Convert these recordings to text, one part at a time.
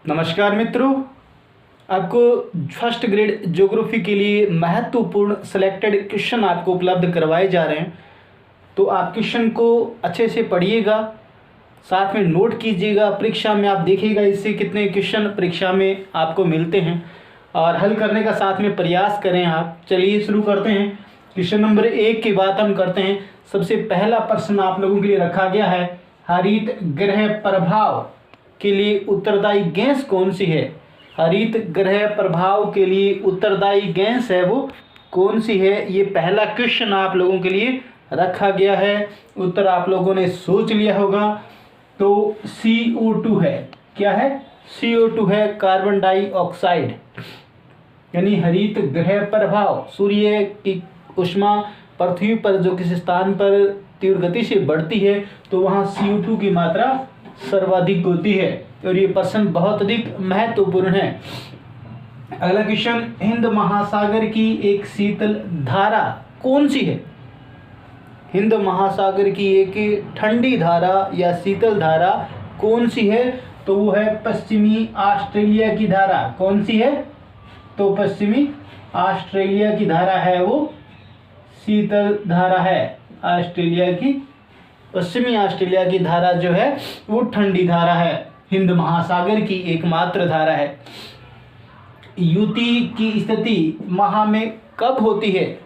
नमस्कार मित्रों, आपको फर्स्ट ग्रेड ज्योग्राफी के लिए महत्वपूर्ण सिलेक्टेड क्वेश्चन आपको उपलब्ध करवाए जा रहे हैं। तो आप क्वेश्चन को अच्छे से पढ़िएगा, साथ में नोट कीजिएगा। परीक्षा में आप देखिएगा इससे कितने क्वेश्चन परीक्षा में आपको मिलते हैं और हल करने का साथ में प्रयास करें आप। चलिए शुरू करते हैं। क्वेश्चन नंबर 1 की बात हम करते हैं। सबसे पहला प्रश्न आप लोगों के लिए रखा गया है, हरित गृह प्रभाव के लिए उत्तरदायी गैस कौन सी है? हरित गृह प्रभाव के लिए उत्तरदायी गैस है वो कौन सी है? ये पहला क्वेश्चन आप लोगों के लिए रखा गया है। उत्तर आप लोगों ने सोच लिया होगा। तो CO2 है। क्या है? CO2 है, कार्बन डाइऑक्साइड। यानी हरित गृह प्रभाव, सूर्य की ऊष्मा पृथ्वी पर जो किसी स्थान पर तीव्र गति से बढ़ती है तो वहाँ CO2 की मात्रा सर्वाधिक होती है। और ये प्रश्न बहुत अधिक महत्वपूर्ण है। अगला क्वेश्चन, हिंद महासागर की एक शीतल धारा कौन सी है? हिंद महासागर की एक ठंडी धारा या शीतल धारा कौन सी है? तो वो है पश्चिमी ऑस्ट्रेलिया की धारा। कौन सी है? तो पश्चिमी ऑस्ट्रेलिया की धारा है, वो शीतल धारा है। ऑस्ट्रेलिया की, पश्चिमी ऑस्ट्रेलिया की धारा जो है वो ठंडी धारा है। हिंद महासागर की एकमात्र धारा है। युति की स्थिति माह में कब होती है?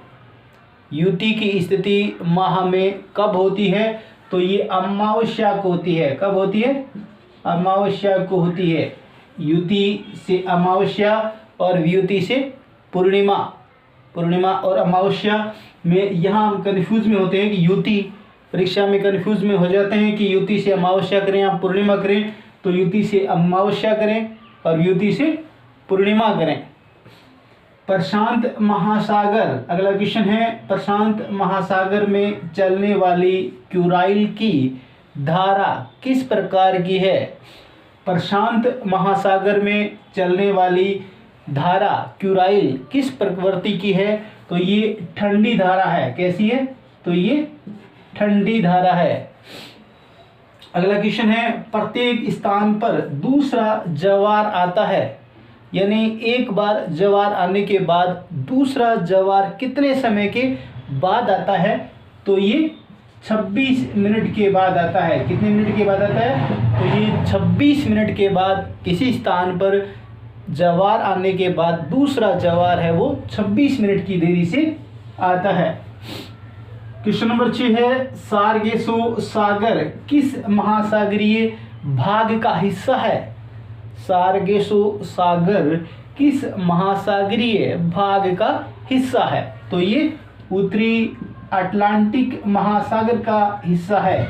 युति की स्थिति माह में कब होती है? तो ये अमावस्या को होती है। कब होती है? अमावस्या को होती है। युति से अमावस्या और वियुति से पूर्णिमा। पूर्णिमा और अमावस्या में यहाँ हम कन्फ्यूज में होते हैं कि युति, परीक्षा में कन्फ्यूज में हो जाते हैं कि युति से अमावस्या करें या पूर्णिमा करें। तो युति से अमावस्या करें और युति से पूर्णिमा करें। प्रशांत महासागर, अगला क्वेश्चन है, प्रशांत महासागर में चलने वाली क्यूराइल की धारा किस प्रकार की है? प्रशांत महासागर में चलने वाली धारा क्यूराइल किस प्रवृत्ति की है? तो ये ठंडी धारा है। कैसी है? तो ये ठंडी धारा है। अगला क्वेश्चन है, प्रत्येक स्थान पर दूसरा ज्वार आता है, यानी एक बार ज्वार आने के बाद दूसरा ज्वार कितने समय के बाद आता है? तो ये 26 मिनट के बाद आता है। कितने मिनट के बाद आता है? तो ये 26 मिनट के बाद किसी स्थान पर ज्वार आने के बाद दूसरा ज्वार है वो 26 मिनट की देरी से आता है। क्वेश्चन नंबर 6 है, सार्गेसो सागर किस महासागरीय भाग का हिस्सा है? सार्गेसो सागर किस महासागरीय भाग का हिस्सा है? तो ये उत्तरी अटलांटिक महासागर का हिस्सा है।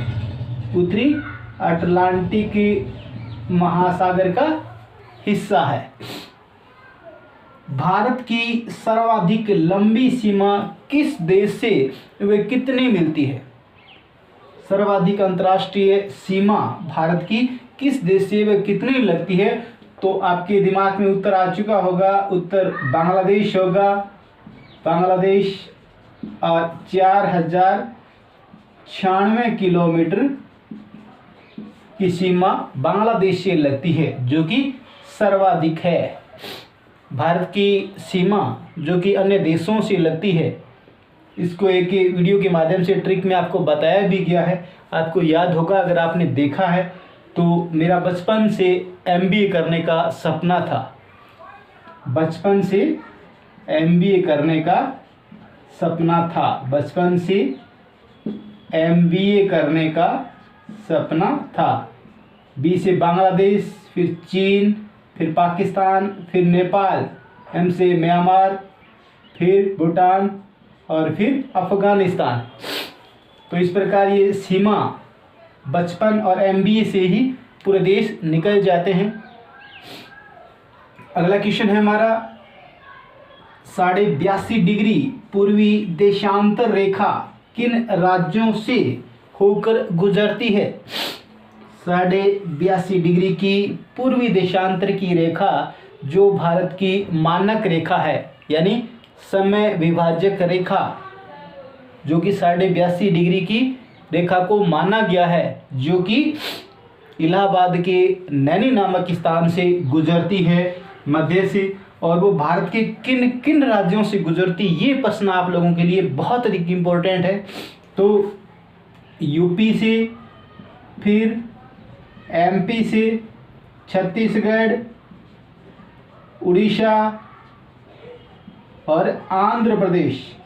उत्तरी अटलांटिक महासागर का हिस्सा है। भारत की सर्वाधिक लंबी सीमा किस देश से वे कितनी मिलती है? सर्वाधिक अंतर्राष्ट्रीय सीमा भारत की किस देश से वे कितनी लगती है? तो आपके दिमाग में उत्तर आ चुका होगा। उत्तर बांग्लादेश होगा। बांग्लादेश 4096 किलोमीटर की सीमा बांग्लादेश से लगती है, जो कि सर्वाधिक है। भारत की सीमा जो कि अन्य देशों से लगती है, इसको एक वीडियो के माध्यम से ट्रिक में आपको बताया भी गया है। आपको याद होगा, अगर आपने देखा है तो मेरा बचपन से MBA करने का सपना था। बचपन से MBA करने का सपना था। बचपन से MBA करने का सपना था। B से बांग्लादेश, फिर चीन, फिर पाकिस्तान, फिर नेपाल, M से म्यांमार, फिर भूटान और फिर अफगानिस्तान। तो इस प्रकार ये सीमा बचपन और MBA से ही पूरे देश निकल जाते हैं। अगला क्वेश्चन है हमारा, 82.5 डिग्री पूर्वी देशांतर रेखा किन राज्यों से होकर गुजरती है? 82.5 डिग्री की पूर्वी देशांतर की रेखा जो भारत की मानक रेखा है, यानी समय विभाजक रेखा, जो कि 82.5 डिग्री की रेखा को माना गया है, जो कि इलाहाबाद के नैनी नामक स्थान से गुजरती है मध्य से, और वो भारत के किन किन राज्यों से गुजरती, ये प्रश्न आप लोगों के लिए बहुत अधिक इम्पोर्टेंट है। तो यूपी से, फिर एमपी से, छत्तीसगढ़, उड़ीसा और आंध्र प्रदेश,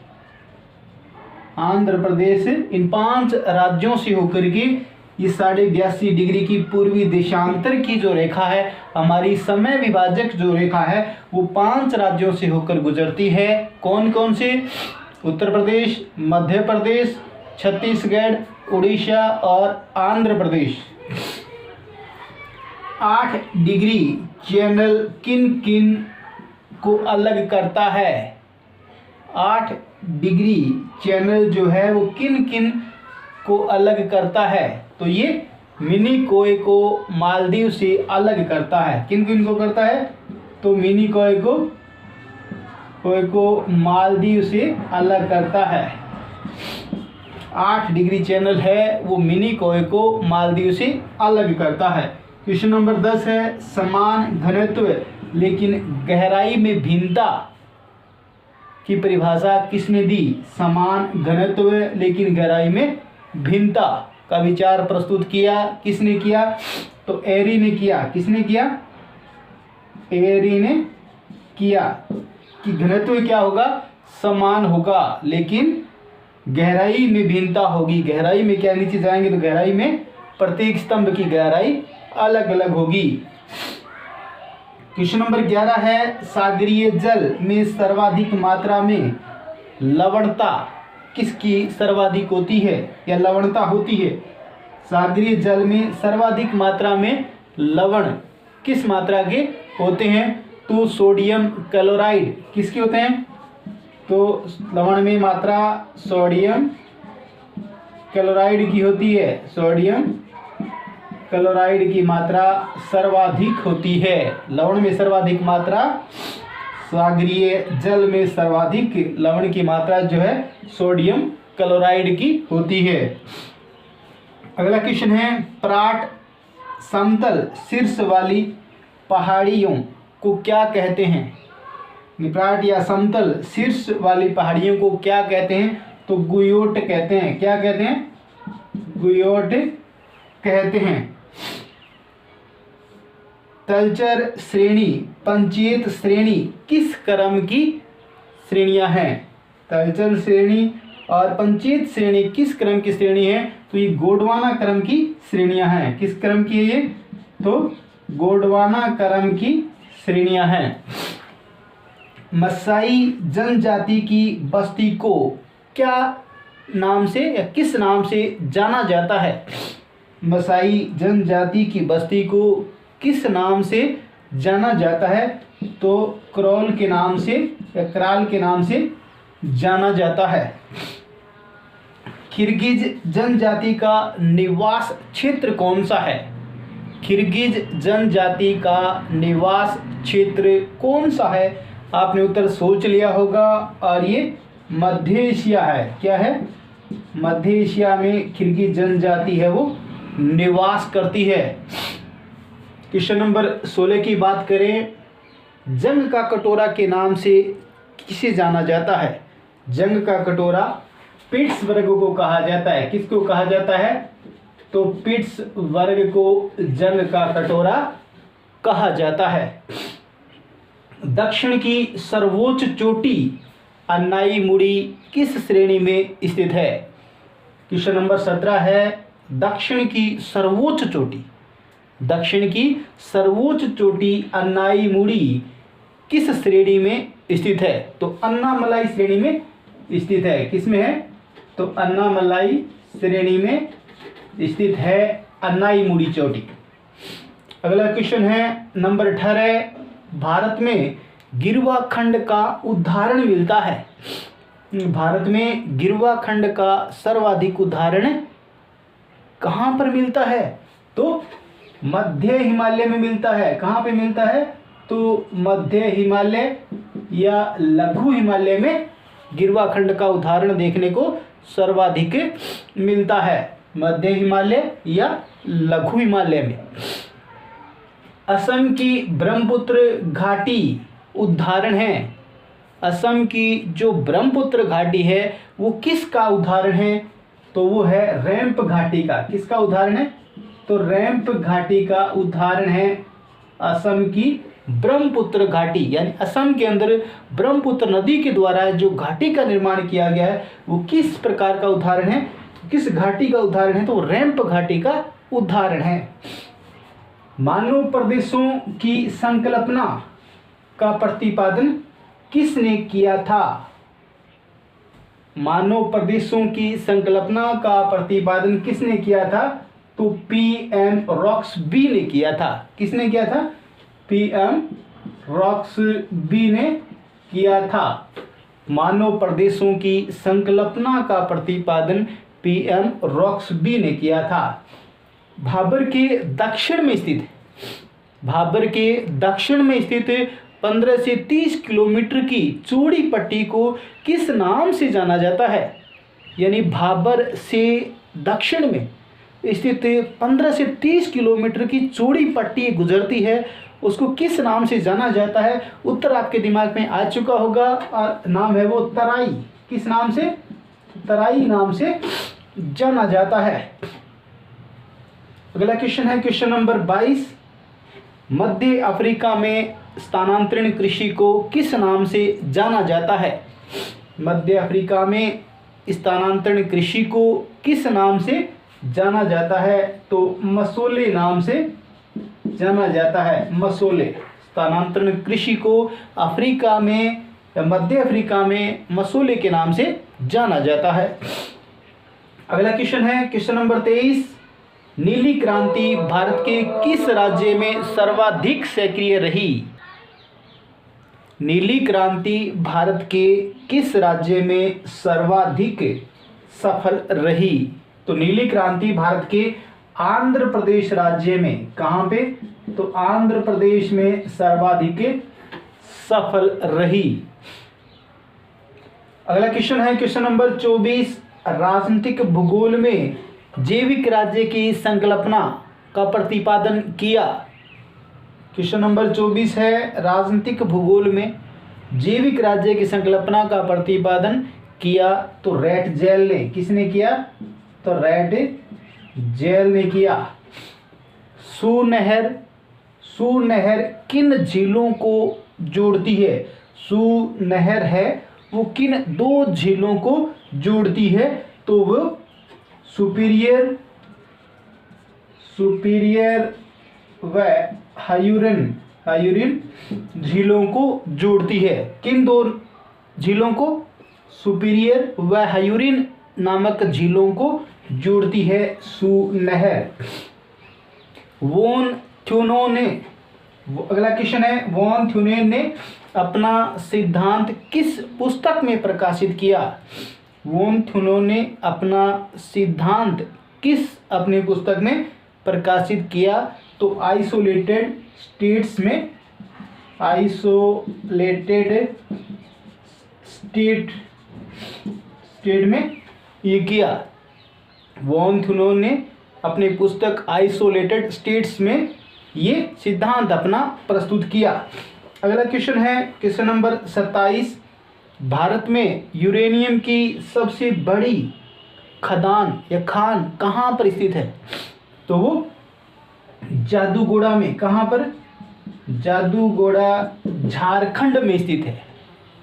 इन 5 राज्यों से होकर के ये 82.5 डिग्री की पूर्वी देशांतर की जो रेखा है, हमारी समय विभाजक जो रेखा है, वो 5 राज्यों से होकर गुजरती है। कौन कौन से? उत्तर प्रदेश, मध्य प्रदेश, छत्तीसगढ़, उड़ीसा और आंध्र प्रदेश। 8 डिग्री चैनल किन किन को अलग करता है? 8 डिग्री चैनल जो है वो किन किन को अलग करता है? तो ये मिनिकोय को मालदीव से अलग करता है। किन किन को करता है? तो मिनिकोय को मालदीव से अलग करता है। 8 डिग्री चैनल है वो मिनिकोय को मालदीव से अलग करता है। क्वेश्चन नंबर 10 है, समान घनत्व लेकिन गहराई में भिन्नता की परिभाषा किसने दी? समान घनत्व लेकिन गहराई में भिन्नता का विचार प्रस्तुत किया किसने किया? तो एरी ने किया। किसने किया? एरी ने किया कि घनत्व क्या होगा? समान होगा लेकिन गहराई में भिन्नता होगी। गहराई में क्या नीचे जाएंगे तो गहराई में प्रत्येक स्तंभ की गहराई अलग अलग होगी। क्वेश्चन नंबर 11 है, सागरीय जल में सर्वाधिक मात्रा में लवणता किसकी सर्वाधिक होती है या लवणता होती है? सागरीय जल में सर्वाधिक मात्रा में लवण किस मात्रा के होते हैं? तो सोडियम क्लोराइड किसके होते हैं? तो लवण में मात्रा सोडियम क्लोराइड की होती है। सोडियम क्लोराइड की मात्रा सर्वाधिक होती है। लवण में सर्वाधिक मात्रा, सागरीय जल में सर्वाधिक लवण की मात्रा जो है सोडियम क्लोराइड की होती है। अगला क्वेश्चन है, पराट समतल शीर्ष वाली पहाड़ियों को क्या कहते हैं? निपराट या समतल शीर्ष वाली पहाड़ियों को क्या कहते हैं? तो गुयोट कहते हैं। क्या कहते हैं? गुयोट कहते हैं। तलचर श्रेणी, पंचेत श्रेणी किस क्रम की श्रेणियां हैं? तलचर श्रेणी और पंचेत श्रेणी किस क्रम की श्रेणी है? तो ये गोंडवाना क्रम की श्रेणियां हैं। किस क्रम की है ये? तो गोंडवाना क्रम की श्रेणियां हैं। मसाई जनजाति की बस्ती को क्या नाम से या किस नाम से जाना जाता है? मसाई जनजाति की बस्ती को किस नाम से जाना जाता है? तो क्रॉल के नाम से या क्राल के नाम से जाना जाता है। किर्गिज जनजाति का निवास क्षेत्र कौन सा है? किर्गिज जनजाति का निवास क्षेत्र कौन सा है? आपने उत्तर सोच लिया होगा और ये मध्य एशिया है। क्या है? मध्य एशिया में किर्गिज जनजाति है वो निवास करती है। क्वेश्चन नंबर 16 की बात करें, जंग का कटोरा के नाम से किसे जाना जाता है? जंग का कटोरा पिट्सबर्ग को कहा जाता है। किसको कहा जाता है? तो पिट्सबर्ग को जंग का कटोरा कहा जाता है। दक्षिण की सर्वोच्च चोटी अन्नाईमुड़ी किस श्रेणी में स्थित है? क्वेश्चन नंबर 17 है, दक्षिण की सर्वोच्च चोटी अन्नाईमुड़ी किस श्रेणी में स्थित है? तो अन्नामलाई श्रेणी में स्थित है। किस में है? तो अन्नामलाई श्रेणी में स्थित है अन्नाईमुड़ी चोटी। अगला क्वेश्चन है नंबर 18, भारत में गिरवा खंड का उदाहरण मिलता है। भारत में गिरवा खंड का सर्वाधिक उदाहरण कहाँ पर मिलता है? तो मध्य हिमालय में मिलता है। कहाँ पे मिलता है? तो मध्य हिमालय या लघु हिमालय में गिरवा खंड का उदाहरण देखने को सर्वाधिक मिलता है। मध्य हिमालय या लघु हिमालय में। असम की ब्रह्मपुत्र घाटी उदाहरण है। असम की जो ब्रह्मपुत्र घाटी है वो किसका उदाहरण है? तो वो है रैंप घाटी का। किसका उदाहरण है? तो रैंप घाटी का उदाहरण है असम की ब्रह्मपुत्र घाटी। यानी असम के अंदर ब्रह्मपुत्र नदी के द्वारा जो घाटी का निर्माण किया गया है वो किस प्रकार का उदाहरण है, किस घाटी का उदाहरण है? तो रैंप घाटी का उदाहरण है। मानव प्रदेशों की संकल्पना का प्रतिपादन किसने किया था? मानव प्रदेशों की संकल्पना का प्रतिपादन किसने किया था? तो पीएम रॉक्सबी ने किया था। किसने किया था? पीएम रॉक्सबी ने किया था। मानव प्रदेशों की संकल्पना का प्रतिपादन पीएम रॉक्सबी ने किया था। भाबर के दक्षिण में स्थित 15 से 30 किलोमीटर की चौड़ी पट्टी को किस नाम से जाना जाता है? यानी भाबर से दक्षिण में स्थित 15 से 30 किलोमीटर की चौड़ी पट्टी गुजरती है, उसको किस नाम से जाना जाता है? उत्तर आपके दिमाग में आ चुका होगा और नाम है वो तराई। किस नाम से? तराई नाम से जाना जाता है। अगला क्वेश्चन है क्वेश्चन नंबर 22। मध्य अफ्रीका में स्थानांतरण कृषि को किस नाम से जाना जाता है? मध्य अफ्रीका में स्थानांतरण कृषि को किस नाम से जाना जाता है? तो मसोले नाम से जाना जाता है। मसोले। स्थानांतरण कृषि को अफ्रीका में या मध्य अफ्रीका में मसोले के नाम से जाना जाता है। अगला क्वेश्चन है क्वेश्चन नंबर 23। नीली क्रांति भारत के किस राज्य में सर्वाधिक सक्रिय रही? नीली क्रांति भारत के किस राज्य में सर्वाधिक सफल रही? तो नीली क्रांति भारत के आंध्र प्रदेश राज्य में, कहाँ पे? तो आंध्र प्रदेश में सर्वाधिक सफल रही। अगला क्वेश्चन है क्वेश्चन नंबर 24। राजनीतिक भूगोल में जैविक राज्य की संकल्पना का प्रतिपादन किया। क्वेश्चन नंबर 24 है राजनीतिक भूगोल में जैविक राज्य की संकल्पना का प्रतिपादन किया। तो रेड जेल ने। किसने किया? तो रेड जेल ने किया। सू नहर किन झीलों को जोड़ती है? सू नहर है वो किन 2 झीलों को जोड़ती है? तो वो सुपीरियर व हायूरिन झीलों को जोड़ती है। किन 2 झीलों को? सुपीरियर व हायूरिन नामक झीलों को जोड़ती है सू नहर। वोन थ्योनेन ने, अगला क्वेश्चन है, वोन थ्योनेन ने अपना सिद्धांत किस पुस्तक में प्रकाशित किया? वोन थ्योनेन ने अपना सिद्धांत किस अपनी पुस्तक में प्रकाशित किया? तो आइसोलेटेड स्टेट्स में ये किया। वोन थ्योनेन ने अपनी पुस्तक आइसोलेटेड स्टेट्स में ये सिद्धांत अपना प्रस्तुत किया। अगला क्वेश्चन है क्वेश्चन नंबर 27। भारत में यूरेनियम की सबसे बड़ी खदान या खान कहाँ पर स्थित है? तो वो जादूगोड़ा में। कहाँ पर? जादूगोड़ा झारखंड में स्थित है।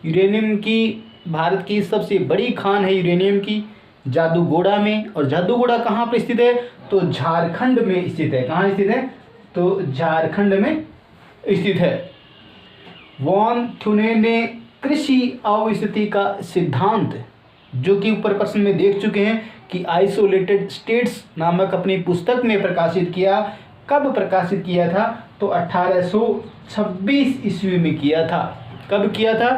यूरेनियम की भारत की सबसे बड़ी खान है यूरेनियम की जादूगोड़ा में। और जादूगोड़ा कहाँ पर स्थित है? तो झारखंड में स्थित है। कहाँ स्थित है? तो झारखंड में स्थित है। वोन थ्योनेन ने कृषि अवस्थिति का सिद्धांत, जो कि ऊपर प्रश्न में देख चुके हैं कि आइसोलेटेड स्टेट्स नामक अपनी पुस्तक में प्रकाशित किया। कब प्रकाशित किया था? तो 1826 ईस्वी में किया था। कब किया था?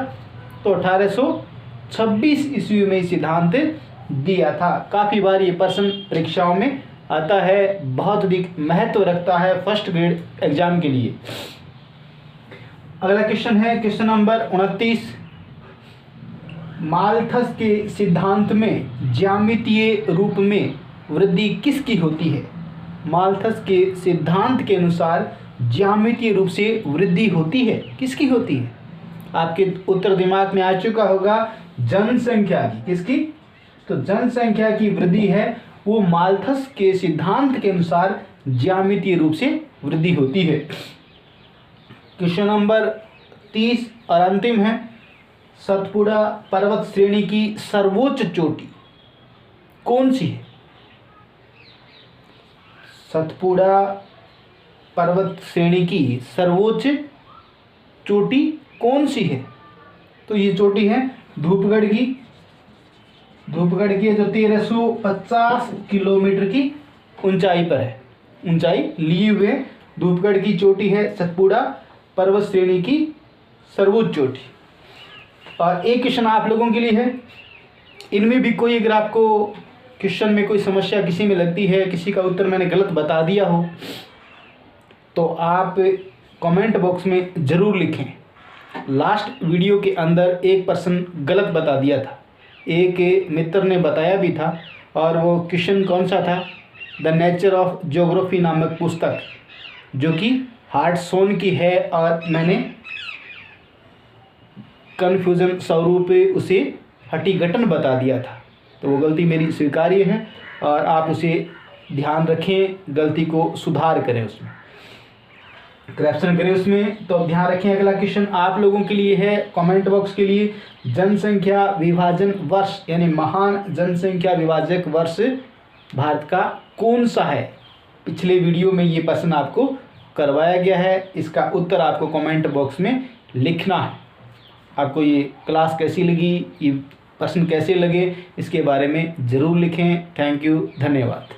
तो 1826 ईस्वी में सिद्धांत दिया था। काफ़ी बार ये प्रश्न परीक्षाओं में आता है, बहुत अधिक महत्व रखता है फर्स्ट ग्रेड एग्जाम के लिए। अगला क्वेश्चन है क्वेश्चन नंबर 29। माल्थस के सिद्धांत में ज्यामितीय रूप में वृद्धि किसकी होती है? माल्थस के सिद्धांत के अनुसार ज्यामितीय रूप से वृद्धि होती है? किसकी होती है? आपके उत्तर दिमाग में आ चुका होगा, जनसंख्या की। किसकी? तो जनसंख्या की वृद्धि है वो माल्थस के सिद्धांत के अनुसार ज्यामितीय रूप से वृद्धि होती है। क्वेश्चन नंबर 30 और अंतिम है, सतपुड़ा पर्वत श्रेणी की सर्वोच्च चोटी कौन सी है? सतपुड़ा पर्वत श्रेणी की सर्वोच्च चोटी कौन सी है? तो ये चोटी है धूपगढ़ की। धूपगढ़ की है जो 1350 किलोमीटर की ऊंचाई पर है, ऊंचाई लिए हुए धूपगढ़ की चोटी है सतपुड़ा पर्वत श्रेणी की सर्वोच्च चोटी। और एक क्वेश्चन आप लोगों के लिए है, इनमें भी कोई अगर आपको क्वेश्चन में कोई समस्या किसी में लगती है, किसी का उत्तर मैंने गलत बता दिया हो, तो आप कमेंट बॉक्स में ज़रूर लिखें। लास्ट वीडियो के अंदर एक पर्सन गलत बता दिया था, एक मित्र ने बताया भी था, और वो क्वेश्चन कौन सा था? द नेचर ऑफ ज्योग्राफी नामक पुस्तक, जो कि हार्टसोन की है, और मैंने कन्फ्यूज़न स्वरूप उसे हठीघटन बता दिया था। तो वो गलती मेरी स्वीकार्य है और आप उसे ध्यान रखें, गलती को सुधार करें, उसमें करेक्शन करें उसमें। तो अब ध्यान रखें, अगला क्वेश्चन आप लोगों के लिए है कमेंट बॉक्स के लिए, जनसंख्या विभाजन वर्ष यानी महान जनसंख्या विभाजक वर्ष भारत का कौन सा है? पिछले वीडियो में ये प्रश्न आपको करवाया गया है, इसका उत्तर आपको कमेंट बॉक्स में लिखना है। आपको ये क्लास कैसी लगी, ये प्रश्न कैसे लगे, इसके बारे में ज़रूर लिखें। थैंक यू, धन्यवाद।